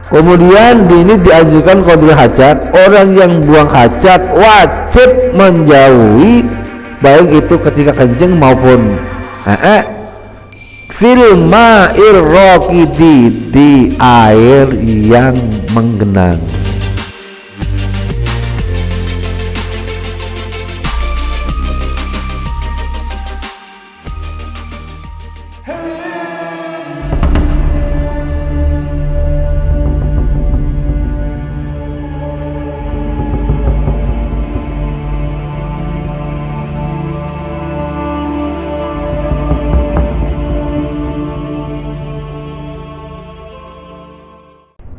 Kemudian ini diajukan qadul hajat, orang yang buang hajat wajib menjauhi baik itu ketika kencing maupun fil ma'ir raqidi, di air yang menggenang.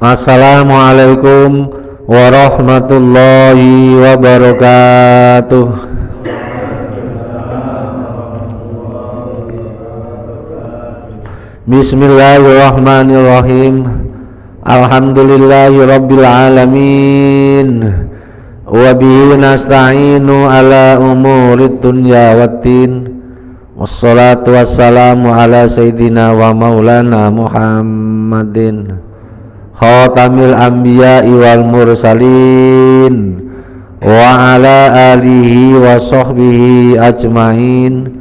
Assalamualaikum warahmatullahi wabarakatuh. Bismillahirrahmanirrahim. Alhamdulillahi rabbil alamin. Wa bihi nasta'inu ala umurid dunya waddin. Wassalatu wassalamu ala sayyidina wa maulana Muhammadin khatamil anbiya'i wal mursalin wa ala alihi wa sahbihi ajmain.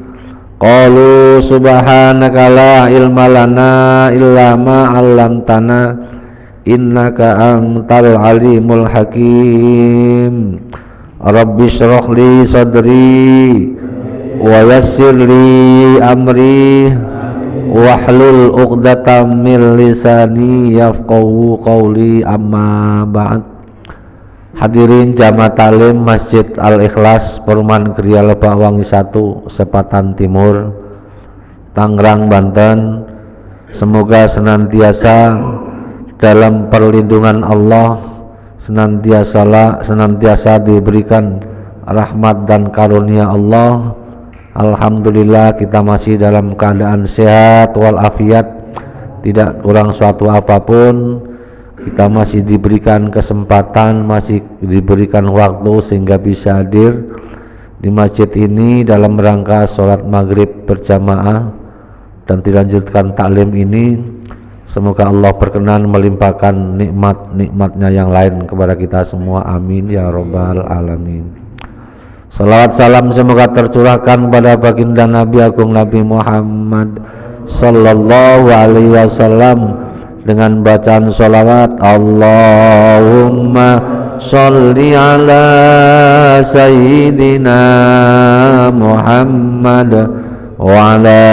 Qalu subhanaka la ilma lana illa ma 'allamtana innaka antal alimul hakim. Rabbi shrah li sadri wa yassir li amri wahlul 'uqdatam min lisani yafqahu qawli, amma ba'd. Hadirin jamaah taklim Masjid Al-Ikhlas Perumahan Gria Lebak Wangi 1 Sepatan Timur, Tangerang, Banten, semoga senantiasa dalam perlindungan Allah, senantiasa diberikan rahmat dan karunia Allah. Alhamdulillah kita masih dalam keadaan sehat walafiat, tidak kurang suatu apapun. Kita masih diberikan kesempatan, masih diberikan waktu sehingga bisa hadir di masjid ini dalam rangka sholat maghrib berjamaah dan dilanjutkan taklim ini. Semoga Allah berkenan melimpahkan nikmat-nikmatnya yang lain kepada kita semua, amin ya rabbal alamin. Salawat salam semoga tercurahkan pada baginda Nabi Agung Nabi Muhammad sallallahu alaihi wasallam dengan bacaan sholawat Allahumma sholli ala sayyidina Muhammad wa ala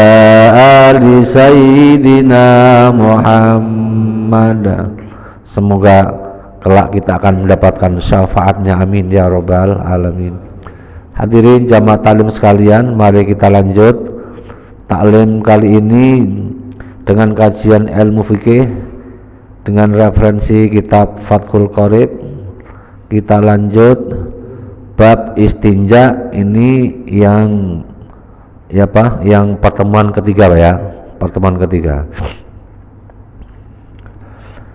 ali sayyidina Muhammad. Semoga kelak kita akan mendapatkan syafaatnya, amin ya rabbal alamin. Hadirin jamaah taklim sekalian, mari kita lanjut taklim kali ini dengan kajian ilmu fikih dengan referensi kitab Fathul Qorib. Kita lanjut bab istinja, ini yang pertemuan ketiga pertemuan ketiga.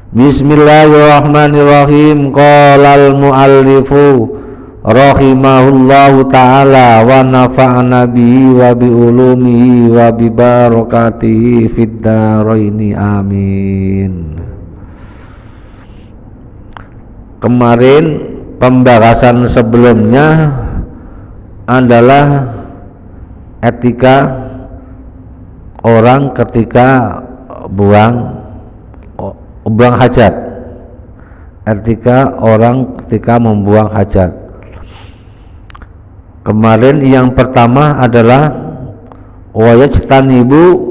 Bismillahirrahmanirrahim. Qalal muallifu rahimahullahu ta'ala wa nafa'ana bihi wa bi ulumihi wa bi barakatihi fid dharaini, amin. Kemarin pembahasan sebelumnya adalah etika orang ketika buang hajat, etika orang ketika membuang hajat. Kemarin yang pertama adalah wajtanibu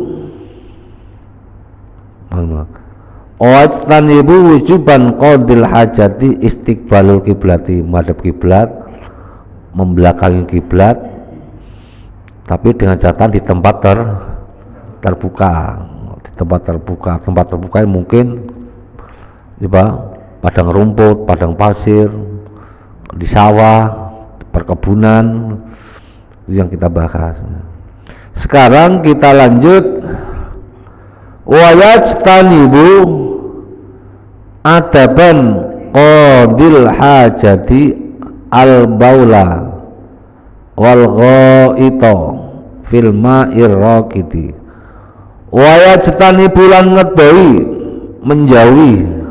wujuban qadil hajati istiqbalul kiblati, madhab kiblat, membelakangi kiblat, tapi dengan catatan di tempat terbuka. Di tempat terbuka yang mungkin padang rumput, padang pasir, di sawah, perkebunan yang kita bahas. Sekarang kita lanjut wajtanibu adaban qadil hajati al baula wal ghaita fil ma'ir raqidi. Wajtanibu lan ngedoi menjauhi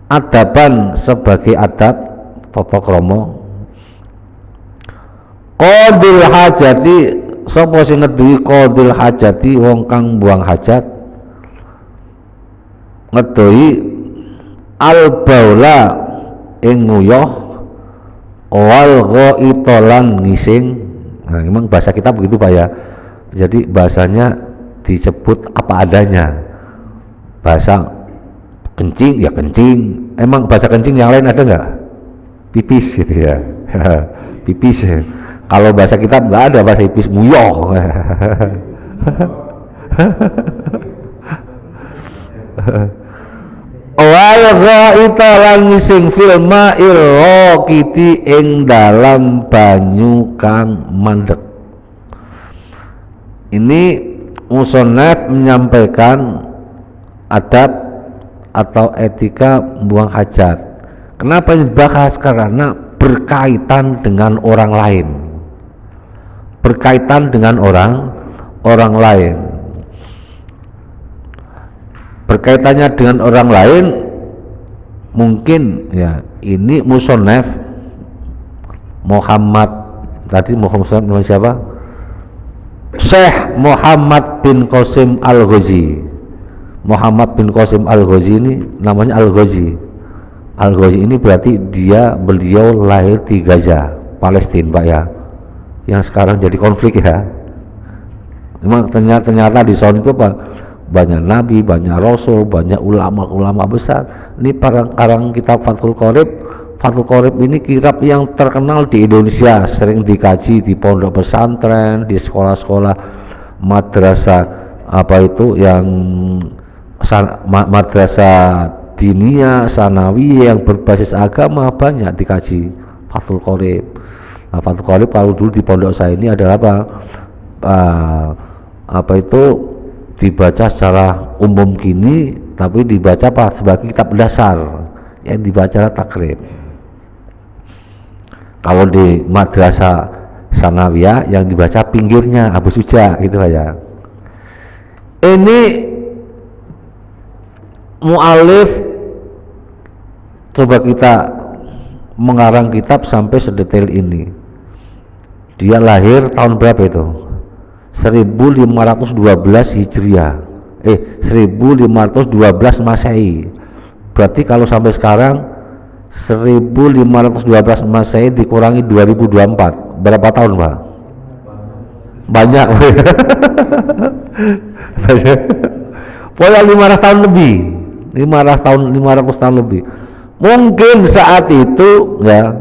adaban sebagai adab tata krama. Qadil hajati, sapa sing ngeduwi qadil hajati, wong kang buang hajat, ngeduwi al baula ing nguyah, wal ghaita lan ngising. Nah, memang bahasa kita begitu Pak ya. Jadi bahasanya disebut apa adanya. Bahasa kencing ya kencing. Emang bahasa kencing yang lain ada nggak? Pipis gitu ya. Pipis. Kalau bahasa kita nggak ada bahasa pipis, nguyoh. Wal ghaita lan ngising fil ma'ir raqiti ing dalam banyu kang mandek. Ini musannaf menyampaikan adab atau etika buang hajat. Kenapa ini dibahas? Karena berkaitan dengan orang lain. Berkaitan dengan orang lain. Berkaitannya dengan orang lain, mungkin ya ini musannaf Muhammad siapa? Syekh Muhammad bin Qasim Al-Ghazi. Muhammad bin Qasim Al-Ghazi ini namanya Al-Ghazi. Al-Ghazi ini berarti beliau lahir di Gaza, Palestina Pak ya, yang sekarang jadi konflik ya. Memang ternyata di sana itu Pak, banyak nabi, banyak rasul, banyak ulama-ulama besar. Ini karang kitab Fathul Qorib. Fathul Qorib ini kitab yang terkenal di Indonesia, sering dikaji di pondok pesantren, di sekolah-sekolah madrasah yang madrasah diniyah, sanawiyah yang berbasis agama, banyak dikaji Fathul Qorib. Nah, Fathul Qorib kalau dulu di pondok saya ini adalah dibaca secara umum gini, tapi dibaca sebagai kitab dasar yang dibaca takrib. Kalau di madrasah sanawiyah yang dibaca pinggirnya Abu Suja gitu ya. Ini mu'alif coba kita mengarang kitab sampai sedetail ini. Dia lahir tahun berapa itu? 1512 Hijriah. 1512 Masehi. Berarti kalau sampai sekarang 1512 Masehi dikurangi 2024. Berapa tahun, Pak? Banyak. Pokoknya 500 tahun lebih. 500 tahun lebih. Mungkin saat itu ya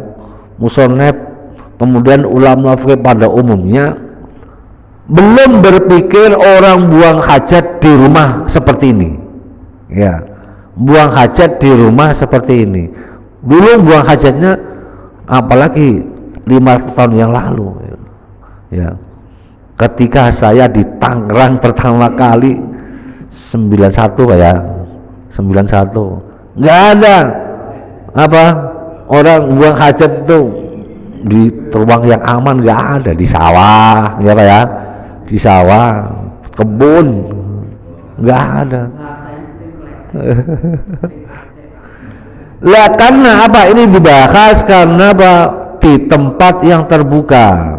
musannaf kemudian ulama fikih pada umumnya belum berpikir orang buang hajat di rumah seperti ini ya, buang hajat di rumah seperti ini. Dulu buang hajatnya apalagi 5 tahun yang lalu ya, ketika saya di Tangerang pertama kali 91 Pak ya, 91 nggak ada orang buang hajat itu di ruang yang aman, nggak ada. Di sawah ya Pak ya, di sawah, kebun, nggak ada. Lah karena apa ini dibahas? Karena apa? Di tempat yang terbuka.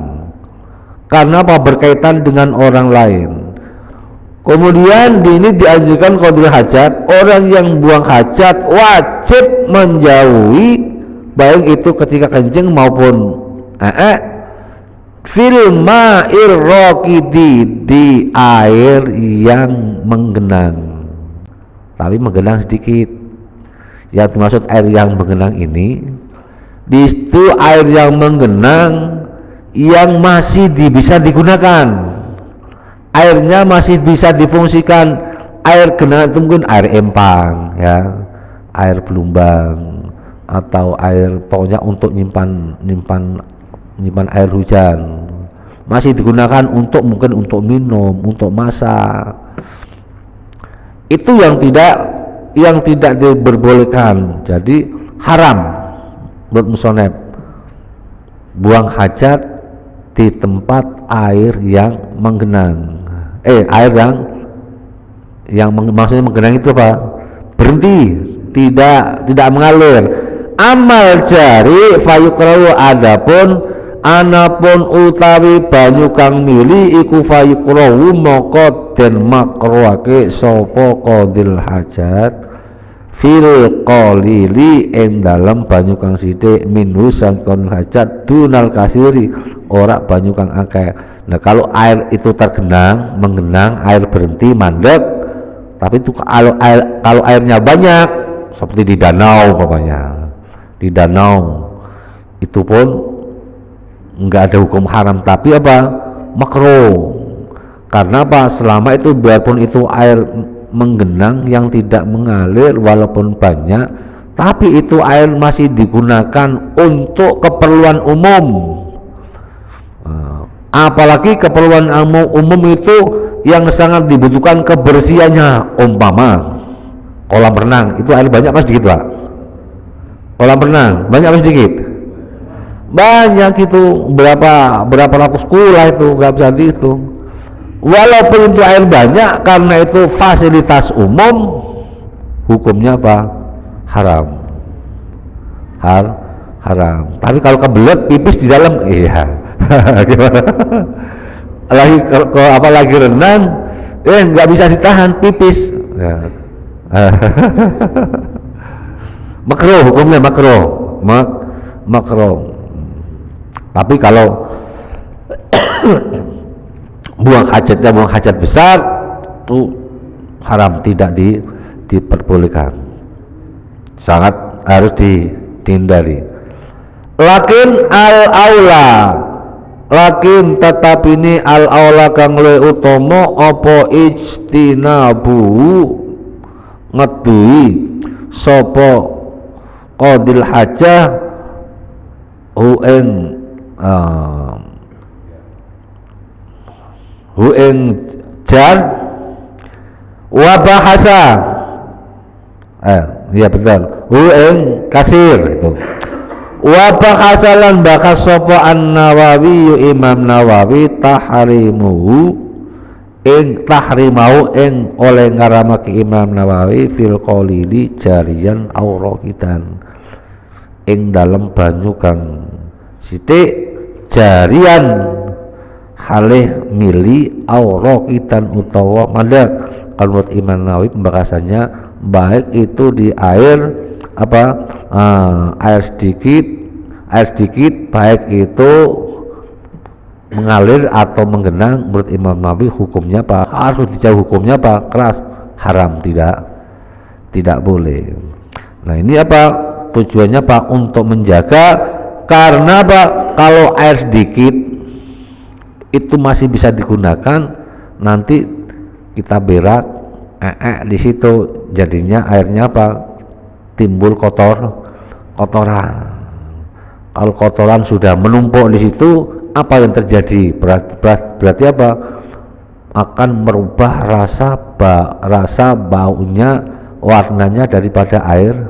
Karena apa? Berkaitan dengan orang lain. Kemudian ini diajukan qadil hajat, orang yang buang hajat wajib menjauhi, baik itu ketika kencing maupun fil ma'ir raqidi, di air yang menggenang, tapi menggenang sedikit. Yang dimaksud air yang menggenang ini, di situ air yang menggenang yang masih bisa digunakan, airnya masih bisa difungsikan. Air genangan itu mungkin air empang ya, air belumbang, atau air pokoknya untuk nyimpan air hujan, masih digunakan mungkin untuk minum, untuk masak. Itu yang tidak diperbolehkan. Jadi haram menurut musannaf buang hajat di tempat air yang menggenang. Air yang maksudnya menggenang itu apa? Berhenti tidak mengalir. Amal jari fayukrahu adapun anapun utawi banyu kang mili iku fayukrahu maka den makruhake sapa qadil hajat fil qalili ing dalem banyu kang sithik minhu sangkon hajat dunal kasiri ora banyu kang akeh. Nah kalau air itu tergenang menggenang air berhenti mandek, tapi itu kalau airnya banyak seperti di danau umpamanya, di danau itu pun enggak ada hukum haram tapi apa makruh. Karena apa? Selama itu biarpun itu air menggenang yang tidak mengalir walaupun banyak, tapi itu air masih digunakan untuk keperluan umum. Apalagi keperluan umum itu yang sangat dibutuhkan kebersihannya, umpama kolam renang itu air banyak apa sedikit Pak? Kolam renang banyak apa sedikit? Banyak itu, berapa ratus kula itu, berapa cm itu. Walaupun itu air banyak, karena itu fasilitas umum, hukumnya apa? Haram. Haram. Tapi kalau kebelet pipis di dalam, iya. Gimana? Lagi renang, nggak bisa ditahan pipis. Ya. Makruh, hukumnya makruh. Tapi kalau buang hajat besar itu haram, tidak diperbolehkan, sangat harus dihindari. Lakin tetap ini al-aula kang luwih utama apa ijtinabu ngeduhi sapa qadil hajah hu ing jar wa bahasa iya betul hu ing kasir itu wa bahasalan bakas sapa an-Nawawi Imam Nawawi tahrimau ing oleh ngaramake Imam Nawawi fil qalili jarian aurakitan ing dalem banyu kang sithik jarian halih mili aurakitan utawa mandek. Kalau menurut Imam Nawawi pembakasannya baik itu di air air sedikit baik itu mengalir atau menggenang. Menurut Imam Nawawi hukumnya apa? Harus dijauh, hukumnya apa? Keras, haram, tidak boleh. Nah ini apa tujuannya Pak? Untuk menjaga, karena Pak kalau air sedikit itu masih bisa digunakan, nanti kita berak di situ jadinya airnya apa? Timbul kotoran. Kalau kotoran sudah menumpuk di situ, apa yang terjadi? Berarti apa? Akan merubah rasa baunya, warnanya daripada air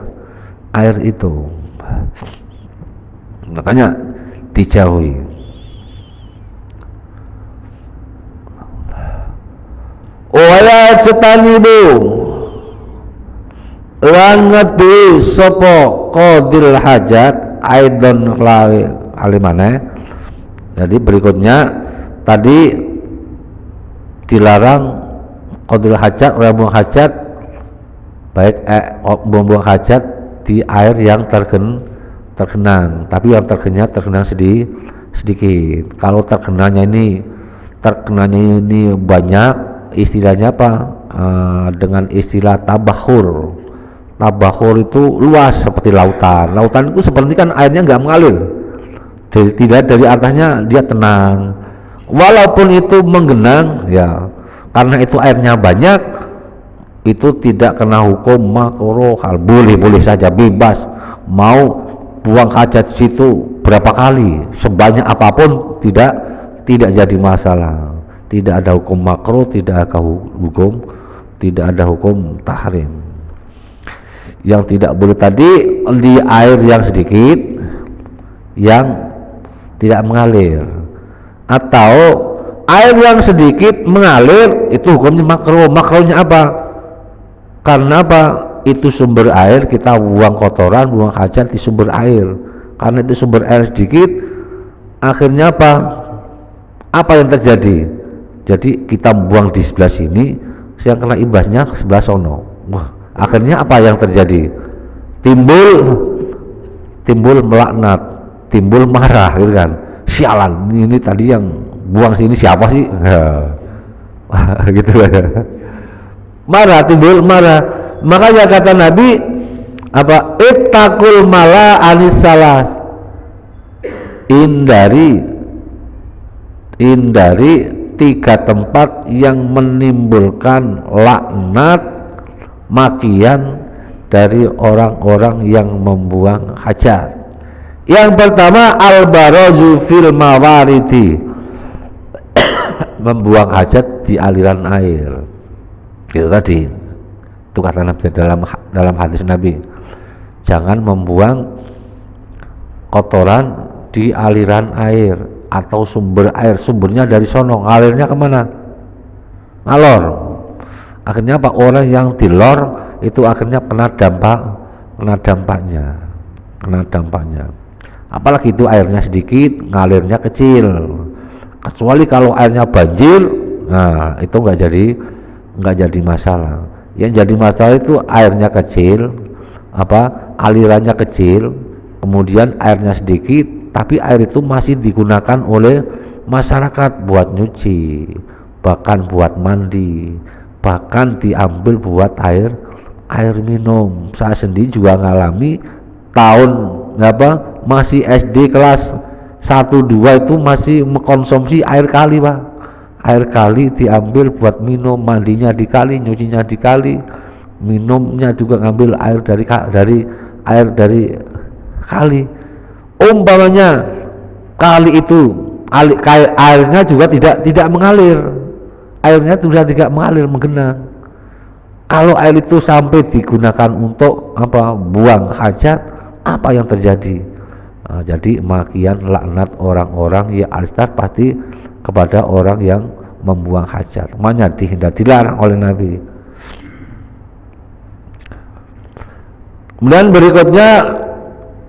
itu. Makanya dijauhi. Wala cetanibu lan ngeduhi sapa qadil hajat aidon lawi alimane. Jadi berikutnya tadi dilarang qadil hajat, buang hajat baik buang hajat di air yang tergenang, tapi yang tergenang sedikit. Kalau tergenangnya ini banyak, istilahnya apa? Dengan istilah tabahur. Tabahur itu luas seperti lautan. Lautan itu seperti kan airnya nggak mengalir, tidak dari atasnya dia tenang. Walaupun itu menggenang, ya karena itu airnya banyak, itu tidak kena hukum makruh. Boleh saja, bebas mau buang hajat situ berapa kali, sebanyak apapun tidak jadi masalah. Tidak ada hukum makruh, tidak ada hukum tahrim. Yang tidak boleh tadi di air yang sedikit yang tidak mengalir, atau air yang sedikit mengalir itu hukumnya makruh. Makruhnya apa? Karena apa? itu sumber air, kita buang kotoran, buang hajat di sumber air. Karena itu sumber air sedikit, akhirnya apa yang terjadi? Jadi kita buang di sebelah sini, yang kena imbasnya sebelah sono. Wah, akhirnya apa yang terjadi? Timbul melaknat, timbul marah, gitu kan? Sialan, ini tadi yang buang sini siapa sih? Gitu ya. Marah, timbul marah. Makanya kata Nabi apa? Ittaqul mala anis salas. Hindari 3 tempat yang menimbulkan laknat, makian dari orang-orang yang membuang hajat. Yang pertama al-barazu fil mawaridi, membuang hajat di aliran air. Itu tadi, itu kata Nabi dalam hadis Nabi, jangan membuang kotoran di aliran air atau sumber air, sumbernya dari sono, alirnya kemana? Ngalor. Akhirnya apa? Orang yang dilor itu akhirnya kena dampaknya. Apalagi itu airnya sedikit, ngalirnya kecil. Kecuali kalau airnya banjir, nah itu nggak jadi masalah. Yang jadi masalah itu airnya kecil, alirannya kecil, kemudian airnya sedikit, tapi air itu masih digunakan oleh masyarakat buat nyuci, bahkan buat mandi, bahkan diambil buat air minum. Saya sendiri juga ngalami tahun masih SD kelas 1-2 itu masih mengkonsumsi air kali, Pak. Air kali diambil buat minum, mandinya di kali, nyucinya di kali, minumnya juga ngambil air dari kali. Umpamanya kali itu airnya juga tidak mengalir, airnya sudah tidak mengalir, menggenang. Kalau air itu sampai digunakan untuk buang hajat, apa yang terjadi? Jadi makian, laknat orang-orang ya alistar pasti kepada orang yang membuang hajat. Makanya dilarang oleh Nabi. Kemudian berikutnya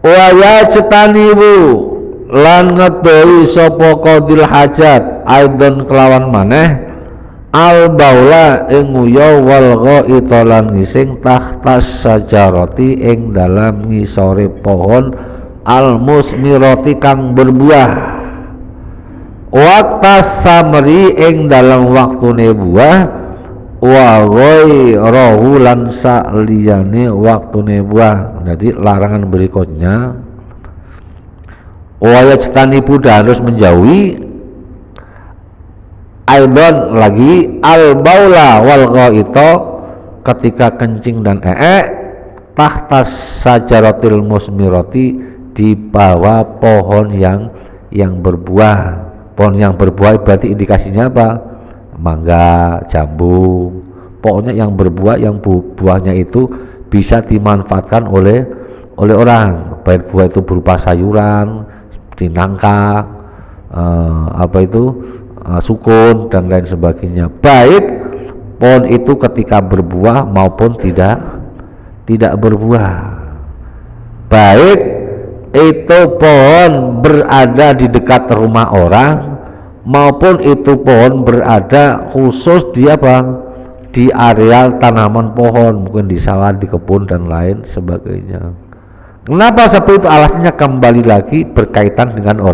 wa yajtanibu lan ngedohi sapa qadil hajat aidon kelawan maneh al baula ing nguya wal ghaita lan ngising tahtas sajarati ing dalam ngisore pohon al musmirati kang berbuah, waktas samri ing dalam waktune buah, wa ghairahu lan saliyane waktune buah. Jadi larangan berikutnya wa yajtanibu harus menjauhi aidon lagi al baula wal ghaita ketika kencing dan tahtas sajaratil musmirati di bawah pohon yang berbuah. Pohon yang berbuah berarti indikasinya apa? Mangga, jambu, pokoknya yang berbuah, yang buahnya itu bisa dimanfaatkan oleh orang, baik buah itu berupa sayuran, nangka, sukun dan lain sebagainya, baik pohon itu ketika berbuah maupun tidak berbuah, baik itu pohon berada di dekat rumah orang maupun itu pohon berada khusus di areal tanaman pohon, mungkin di sawah, di kebun dan lain sebagainya. Kenapa seperti itu? Alasannya kembali lagi berkaitan dengan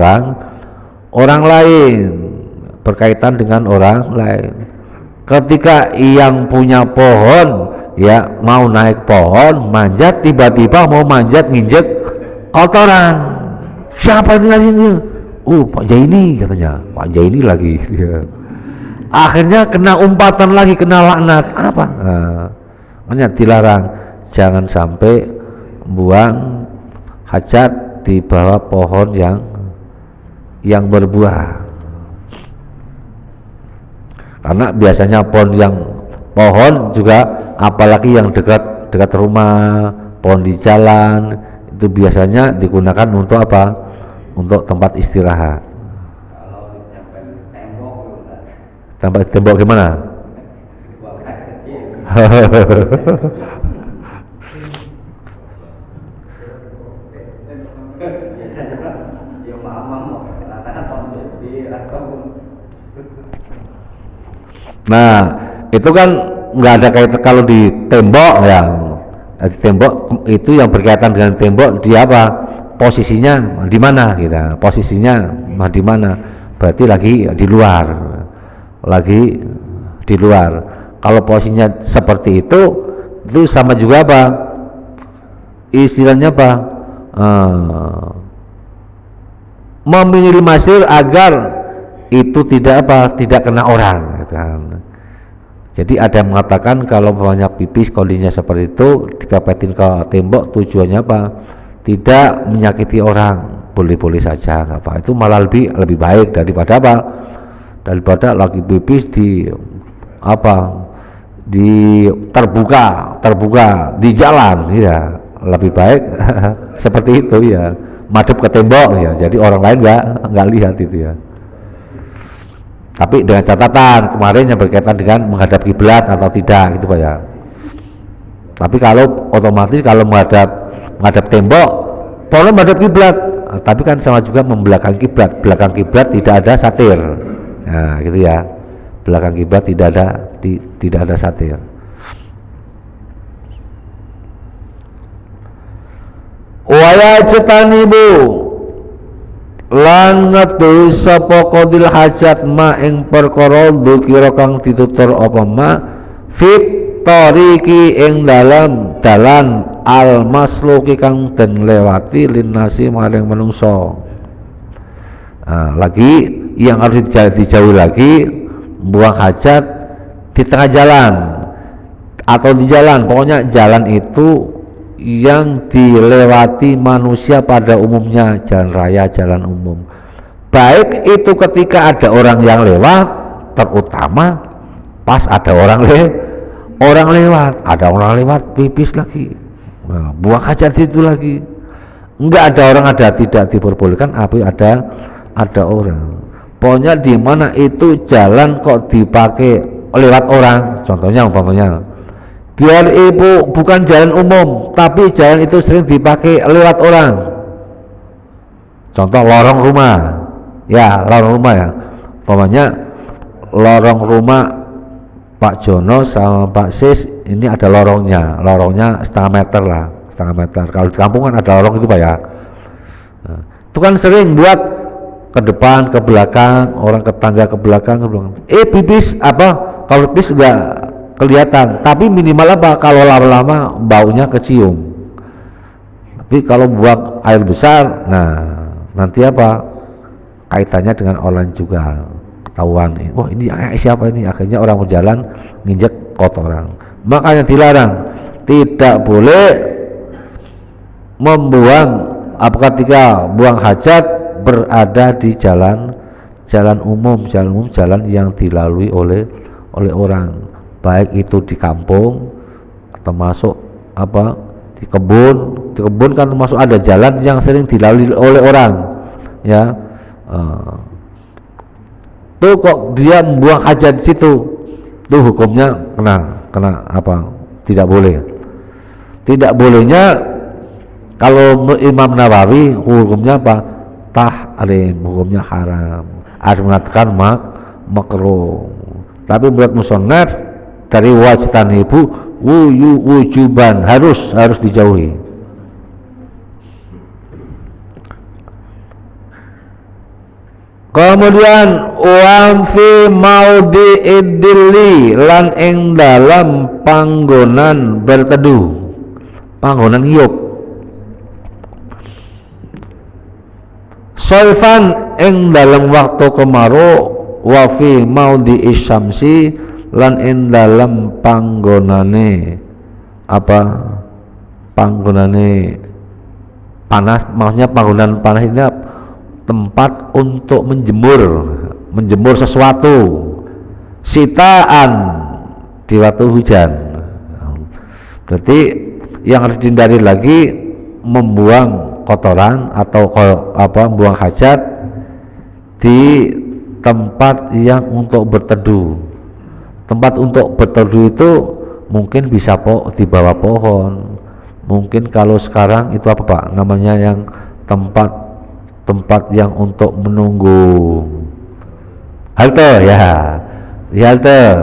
orang lain, berkaitan dengan orang lain. Ketika yang punya pohon ya mau naik pohon manjat, tiba-tiba mau manjat nginjek kotoran, siapa itu lagi? Pak Jaini, katanya Pak Jaini lagi. Akhirnya kena umpatan lagi, kena laknat. Makanya dilarang, jangan sampai buang hajat di bawah pohon yang berbuah. Karena biasanya pohon juga apalagi yang dekat rumah, pohon di jalan itu biasanya digunakan untuk apa? Untuk tempat istirahat. Tempat tembok gimana? Nah, itu kan nggak ada kaitan kalau di tembok ya. Di tembok itu yang berkaitan dengan tembok, dia apa? Posisinya di mana gitu. Posisinya di mana? Berarti lagi di luar. Lagi di luar. Kalau posisinya seperti itu sama juga apa? Istilahnya apa? Meminimalisir agar itu tidak apa? Tidak kena orang gitu kan. Jadi ada yang mengatakan kalau banyak pipis kondisinya seperti itu dipepetin ke tembok, tujuannya apa? Tidak menyakiti orang, boleh-boleh saja, nggak apa. Itu malah lebih baik daripada apa? Daripada lagi pipis di apa? Di terbuka di jalan, ya lebih baik seperti itu ya, madep ke tembok ya. Jadi orang lain nggak lihat itu ya. Tapi dengan catatan kemarin yang berkaitan dengan menghadap kiblat atau tidak gitu Pak ya. Tapi kalau otomatis kalau menghadap tembok, boleh menghadap kiblat. Tapi kan sama juga membelakang kiblat. Belakang kiblat tidak ada satir. Nah, gitu ya. Belakang kiblat tidak ada satir. Waya cetanibu lan ngetuhi sapa qadil hajat ma ing perkara dzikira kang ditutur apa ma fit tariqi ing dalam dalan al masluki kang den lewati linnasi maring manungsa. Lagi yang harus dijauhi lagi buang hajat di tengah jalan atau di jalan, pokoknya jalan itu yang dilewati manusia pada umumnya, jalan raya, jalan umum. Baik itu ketika ada orang yang lewat, terutama pas ada orang lewat, ada orang lewat pipis lagi, buang hajat itu lagi. Enggak ada orang, ada tidak diperbolehkan, tapi ada orang. Pokoknya di mana itu jalan kok dipakai lewat orang, contohnya umpamanya biar ibu bukan jalan umum tapi jalan itu sering dipakai lewat orang, contoh lorong rumah ya, umpamanya lorong rumah Pak Jono sama Pak Sis ini ada lorongnya setengah meter. Kalau di kampungan ada lorong itu Pak ya. Nah, itu kan sering buat ke depan ke belakang, orang ke tangga ke belakang pipis apa, kalau pipis enggak kelihatan, tapi minimal apa, kalau lama-lama baunya kecium. Tapi kalau buang air besar, nah nanti apa kaitannya dengan orang juga ketahuan, wah ini siapa ini, akhirnya orang berjalan nginjek kotoran. Makanya dilarang, tidak boleh membuang ketika buang hajat berada di jalan umum, jalan yang dilalui oleh orang, baik itu di kampung termasuk apa di kebun kan termasuk ada jalan yang sering dilalui oleh orang ya. Tuh kok dia membuang hajat di situ, tuh hukumnya kena apa, tidak bolehnya kalau Imam Nawawi hukumnya apa, tahrim, hukumnya haram. Ada mengatakan makruh, tapi menurut musannaf dari wajitan ibu wujuban harus dijauhi. Kemudian wa fi maudhi'id dilli lan ing dalam panggonan berteduh, panggonan ngiyup. Soifan ing dalam waktu kemarau, wa fi maudhi'is syamsi lan ing dalam panggonane panas, maksudnya panggonan panas ini tempat untuk menjemur sesuatu sitaan di waktu hujan. Berarti yang harus dihindari lagi membuang kotoran atau buang hajat di tempat yang untuk berteduh. Tempat untuk berteduh itu mungkin bisa di bawah pohon, mungkin kalau sekarang itu apa Pak namanya, yang tempat yang untuk menunggu halte ya, di halte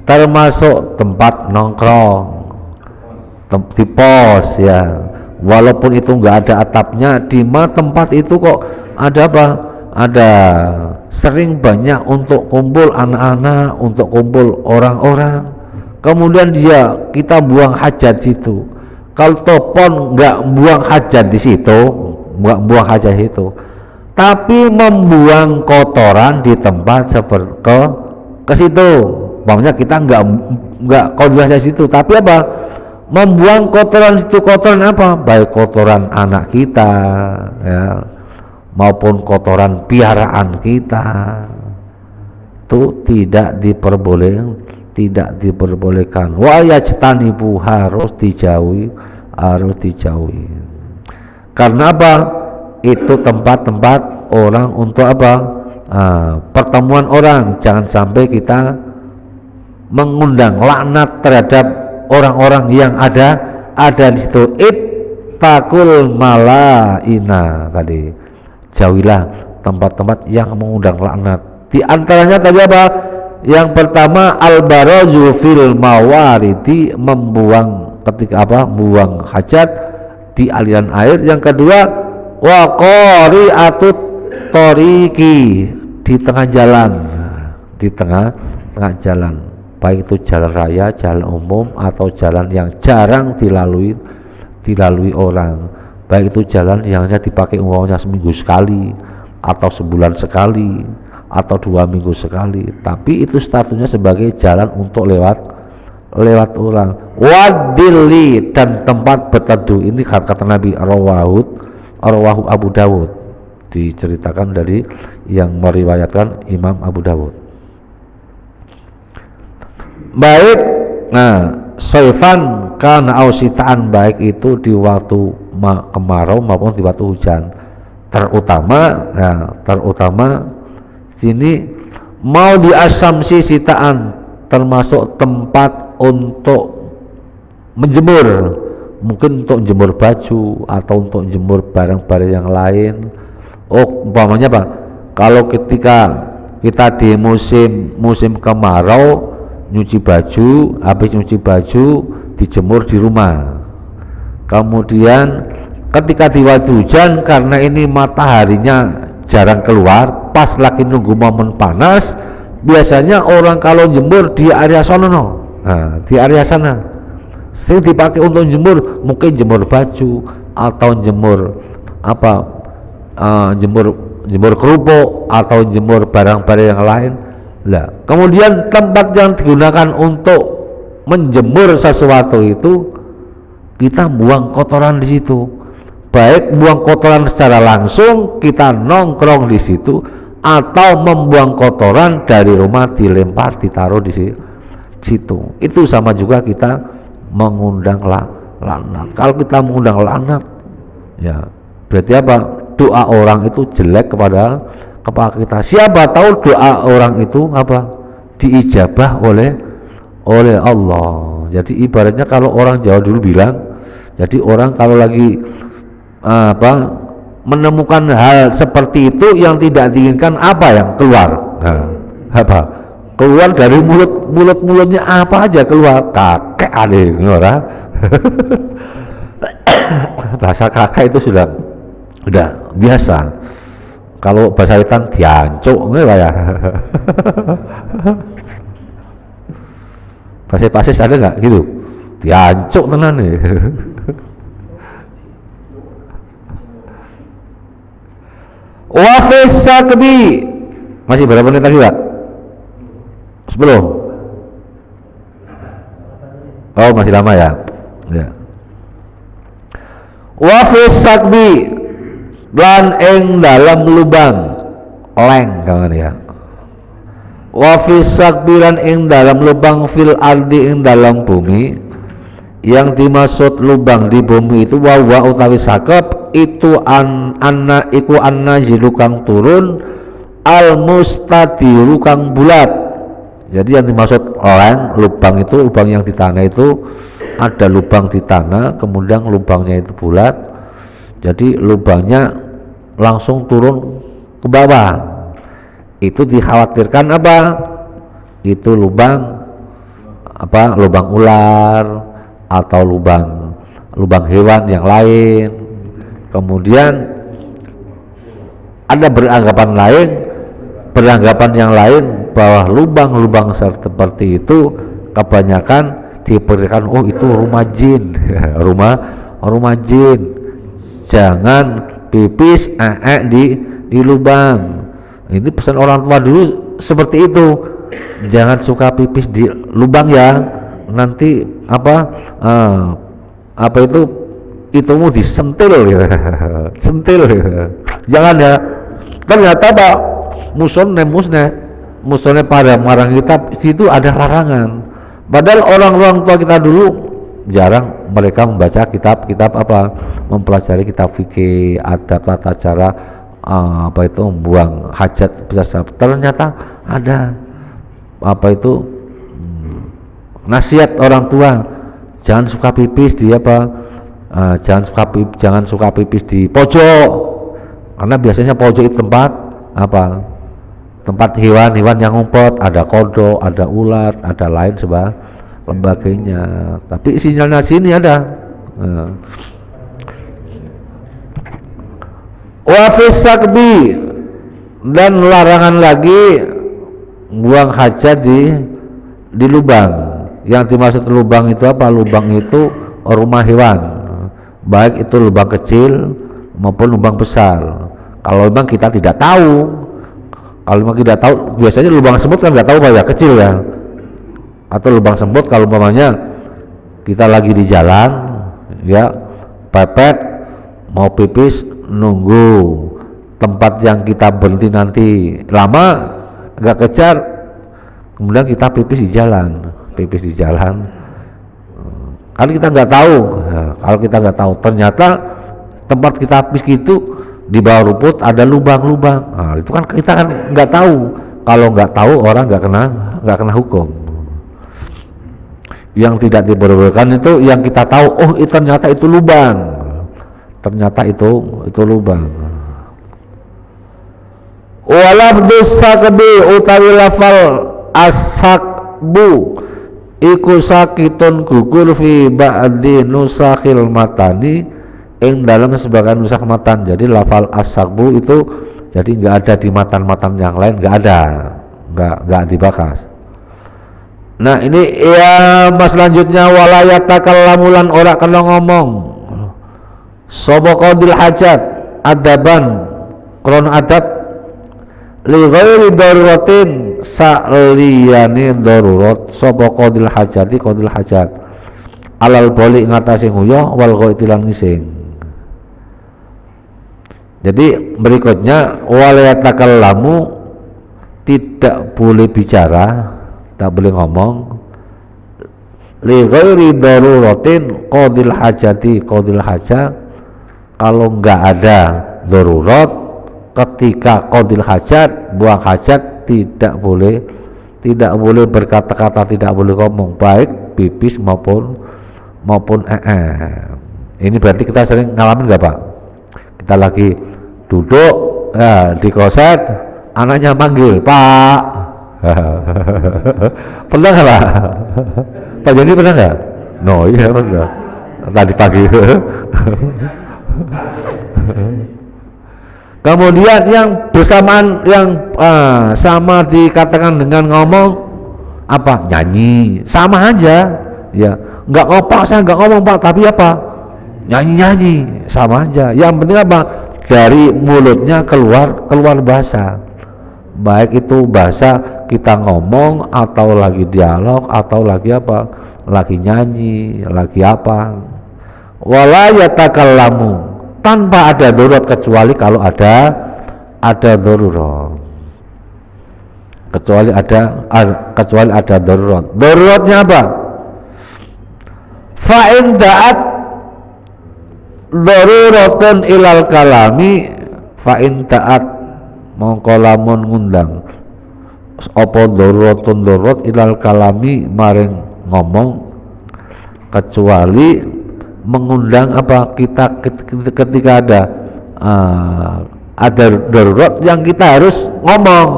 termasuk tempat nongkrong, di pos ya, walaupun itu nggak ada atapnya, di mana tempat itu kok ada apa, ada sering banyak untuk kumpul anak-anak, untuk kumpul orang-orang, kemudian kita buang hajat situ. Kalau topon nggak buang hajat di situ, nggak buang hajat itu, tapi membuang kotoran di tempat seperti ke situ, maksudnya kita nggak kondusi situ, tapi apa, membuang kotoran situ. Kotoran apa? Baik kotoran anak kita ya, maupun kotoran piaraan kita, itu tidak diperbolehkan. Wa yajtanibu, harus dijauhi. Karena apa? Itu tempat-tempat orang untuk apa? Pertemuan orang. Jangan sampai kita mengundang laknat terhadap orang-orang yang ada di situ. Ittaqul malaina tadi. Jauhilah tempat-tempat yang mengundang laknat. Di antaranya tadi apa? Yang pertama al-barazu fil mawaridi, membuang ketika apa? Buang hajat di aliran air. Yang kedua wa qari'atut tariqi, di tengah jalan, di tengah jalan, baik itu jalan raya, jalan umum, atau jalan yang jarang dilalui orang, baik itu jalan yang hanya dipakai umpamanya seminggu sekali, atau sebulan sekali, atau 2 minggu sekali, tapi itu statusnya sebagai jalan untuk lewat orang. Wadili, dan tempat berteduh. Ini kata Nabi, rawahu Abu Dawud, diceritakan dari yang meriwayatkan Imam Abu Dawud. Baik, soifan kana ausitaan, baik itu di waktu kemarau maupun di waktu hujan. Terutama sini mau di asamsi sitaan, termasuk tempat untuk menjemur, mungkin untuk jemur baju atau untuk jemur barang-barang yang lain. Umpamanya apa, kalau ketika kita di musim kemarau, nyuci baju, habis nyuci baju dijemur di rumah, kemudian ketika di waktu hujan, karena ini mataharinya jarang keluar, pas lagi nunggu momen panas, biasanya orang kalau jemur di area sana, di area sana sering dipakai untuk jemur, mungkin jemur baju atau jemur apa, jemur kerupuk atau jemur barang-barang yang lain. Kemudian tempat yang digunakan untuk menjemur sesuatu itu, kita buang kotoran di situ, baik buang kotoran secara langsung, kita nongkrong di situ, atau membuang kotoran dari rumah dilempar, ditaruh di situ. Itu sama juga kita mengundang laknat. Kalau kita mengundang laknat, ya berarti apa? Doa orang itu jelek kepada kita. Siapa tahu doa orang itu apa? Diijabah oleh Allah. Jadi ibaratnya kalau orang Jawa dulu bilang, jadi orang kalau lagi menemukan hal seperti itu yang tidak diinginkan, apa yang keluar? Keluar dari mulutnya apa aja keluar? Kakek ada orang. Bahasa kakek itu sudah biasa. Kalau bahasa Hitam diancuk ya. Bahasa Pasis ada nggak gitu? Diancuk tenan nih. Wafis sakbi, masih berapa menit lagi Pak? 10. Oh masih lama ya. Wafis sakbi, lan ing dalam lubang leng kawan ya. Wafis sakbi, lan ing dalam lubang fil ardi, ing dalam bumi. Yang dimaksud lubang di bumi itu wawa utawi sakep, itu anna jilukang turun, al mustadiru kang bulat. Jadi yang dimaksud lubang itu, lubang yang di tanah itu, ada lubang di tanah, kemudian lubangnya itu bulat, jadi lubangnya langsung turun ke bawah. itu dikhawatirkan apa? Itu lubang apa? Lubang ular atau lubang hewan yang lain. Kemudian ada beranggapan yang lain bahwa lubang-lubang seperti itu kebanyakan diberikan, oh itu rumah jin. rumah jin, jangan pipis di lubang. Ini pesan orang tua dulu seperti itu, jangan suka pipis di lubang ya, nanti apa itumu disentil ya. Sentil ya. Jangan ya. Ternyata Pak musone pada marang kita, situ ada larangan. Padahal orang tua kita dulu jarang mereka membaca kitab apa, mempelajari kitab fikih, adab, tata cara membuang hajat. Ternyata ada nasihat orang tua, jangan suka pipis di jangan suka pipis di pojok, karena biasanya pojok itu tempat hewan yang ngumpet, ada kodok, ada ular, ada lain sebagainya. Tapi sinyalnya sini ada. Wa fisakbi, dan larangan lagi buang hajat di lubang. Yang dimaksud lubang itu apa? Lubang itu rumah hewan, baik itu lubang kecil maupun lubang besar. Kalau memang kita tidak tahu, biasanya lubang semut kan nggak tahu banyak kecil ya, atau lubang semut kalau umpamanya kita lagi di jalan ya, pepet mau pipis, nunggu tempat yang kita berhenti nanti lama nggak kejar, kemudian kita pipis di jalan kan kita nggak tahu. Nah, kalau kita nggak tahu, ternyata tempat kita pipis itu di bawah rumput ada lubang-lubang. Nah, itu kan kita kan nggak tahu. Kalau nggak tahu, orang nggak kena hukum. Yang tidak diperbolehkan itu yang kita tahu, oh itu ternyata itu lubang. Ternyata itu lubang. Walafdus sakbi utawi lafal asakbu iku sakitun gugur fi ba'di nusakhil matani, ing dalam sebagian nusakh matan. Jadi lafal asakbu itu jadi nggak ada di matan-matan yang lain, nggak dibakas. Nah ini ya mas selanjutnya, walayatakallamulan ora kena ngomong sapa qadil hajat adaban kron adab li ghairi daruratin sa'liyane darurat sapa qadil hajat alal boli ngatasi nguyuh wal ghaitilan ngising. Jadi berikutnya walayatakallamu, tidak boleh bicara, tak boleh ngomong li ghairi daruratin qadil hajat, kalau enggak ada darurat ketika qadil hajat buang hajat, tidak boleh berkata-kata, tidak boleh ngomong, baik pipis maupun Ini berarti kita sering ngalamin enggak Pak? Kita lagi duduk di kloset, anaknya manggil Pak. Pernah nggak Pak? Pak Joni pernah nggak? No, iya pernah. Tadi pagi. Kemudian yang bersamaan yang sama dikatakan dengan ngomong apa? Nyanyi, sama aja. Ya, nggak ngopak, saya nggak ngomong Pak, tapi apa? Nyanyi, sama aja. Yang penting apa? Dari mulutnya keluar bahasa. Baik itu bahasa kita ngomong atau lagi dialog atau lagi apa? Lagi nyanyi, lagi apa? Wala yatakallamu, tanpa ada darurat, kecuali kalau ada darurat. Kecuali ada darurat. Daruratnya apa? Fa in da'at daruratun ilal kalami, fa in da'at mongko lamun ngundang apa daruratun darurat ilal kalami maring ngomong, kecuali mengundang apa, kita ketika ada darurat yang kita harus ngomong,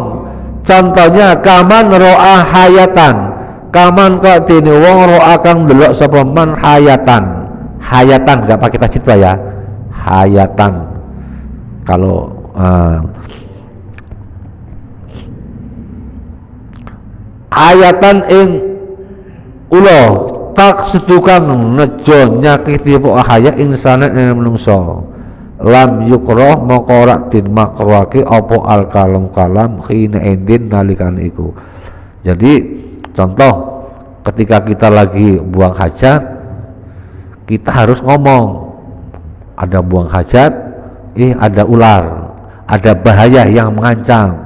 Contohnya kaman ro'a hayatan, kaman kok dene wong ro'a kang ndelok sapa man hayatan enggak pakai tasydid ya, hayatan. Kalau hayatan ing ula tak sedukan nejo nyakiti apa haya insanan ing menungso, lam yukroh maka ora den makruhake apa al kalam khina endin nalikan iku. Jadi contoh ketika kita lagi buang hajat, kita harus ngomong ada buang hajat, ada ular, ada bahaya yang mengancam,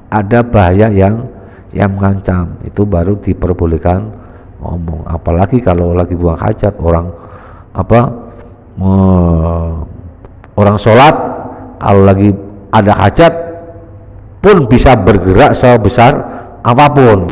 ada bahaya yang mengancam, itu baru diperbolehkan ngomong. Apalagi kalau lagi buang hajat, orang sholat, kalau lagi ada hajat pun bisa bergerak sebesar apapun.